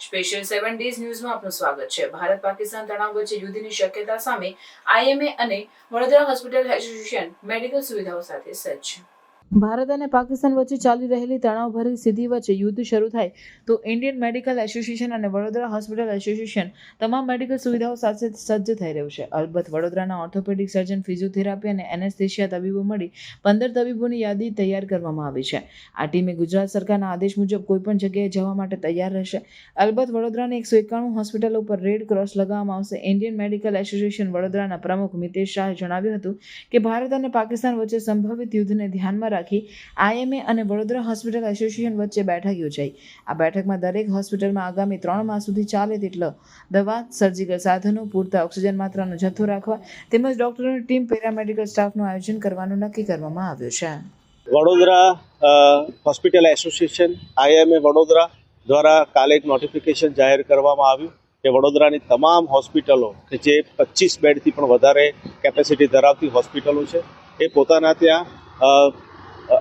Special 7 days ન્યૂઝમાં આપનું સ્વાગત છે। ભારત પાકિસ્તાન તણાવ વચ્ચે યુદ્ધની શક્યતા સામે આઈએમએ અને વડોદરા હોસ્પિટલ એસોસિએશન મેડિકલ સુવિધાઓ સાથે સજ્જ। ભારત અને પાકિસ્તાન વચ્ચે ચાલી રહેલી તણાવભરી સ્થિતિ વચ્ચે યુદ્ધ શરૂ થાય તો ઇન્ડિયન મેડિકલ એસોસિએશન અને વડોદરા હોસ્પિટલ એસોસિએશન તમામ મેડિકલ સુવિધાઓ સાથે સજ્જ થઈ રહ્યું છે। અલબત્ત વડોદરાના ઓર્થોપેડિક સર્જન, ફિઝિયોથેરાપી અને એનેસ્થેશિયા તબીબો મળી 15 તબીબોની યાદી તૈયાર કરવામાં આવી છે। આ ટીમે ગુજરાત સરકારના આદેશ મુજબ કોઈપણ જગ્યાએ જવા માટે તૈયાર રહેશે। અલબત્ત વડોદરાની 191 હોસ્પિટલો પર રેડ ક્રોસ લગાવવામાં આવશે। ઇન્ડિયન મેડિકલ એસોસિએશન વડોદરાના પ્રમુખ મિતેશ શાહે જણાવ્યું હતું કે ભારત અને પાકિસ્તાન વચ્ચે સંભવિત યુદ્ધને ધ્યાનમાં રાખી આઈએમએ અને વડોદરા હોસ્પિટલ એસોસિએશન વચ્ચે બેઠક યોજાઈ। આ બેઠકમાં દરેક હોસ્પિટલમાં આગામી 3 માસ સુધી ચાલે તેટલો દવા, સર્જિકલ સાધનો, પૂરતા ઓક્સિજન માત્રાનો જથ્થો રાખવા તેમજ ડોક્ટરોની ટીમ, પેરામેડિકલ સ્ટાફનું આયોજન કરવાનું નક્કી કરવામાં આવ્યું છે। Vadodara hospital association IMA Vadodara દ્વારા કાલે એક નોટિફિકેશન જાહેર કરવામાં આવ્યું કે વડોદરાની તમામ હોસ્પિટલો કે જે 25 બેડથી પણ વધારે કેપેસિટી ધરાવતી હોસ્પિટલો છે એ પોતાના ત્યાં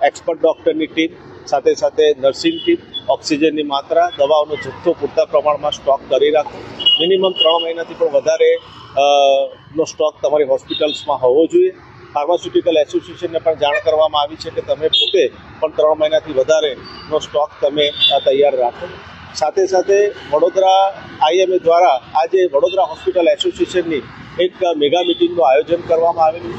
એક્સપર્ટ ડૉક્ટરની ટીમ સાથે સાથે નર્સિંગ ટીમ, ઓક્સિજનની માત્રા, દવાઓનો જથ્થો પૂરતા પ્રમાણમાં સ્ટોક કરી રાખો। મિનિમમ 3 મહિનાથી પણ વધારે નો સ્ટોક તમારી હોસ્પિટલ્સમાં હોવો જોઈએ। ફાર્માસ્યુટિકલ એસોસિએશનને પણ જાણ કરવામાં આવી છે કે તમે પોતે પણ 3 મહિનાથી વધારેનો સ્ટોક તમે તૈયાર રાખો। સાથે સાથે વડોદરા આઈએમએ દ્વારા આજે વડોદરા હોસ્પિટલ એસોસિએશનની એક મેગા મિટિંગનું આયોજન કરવામાં આવેલું છે।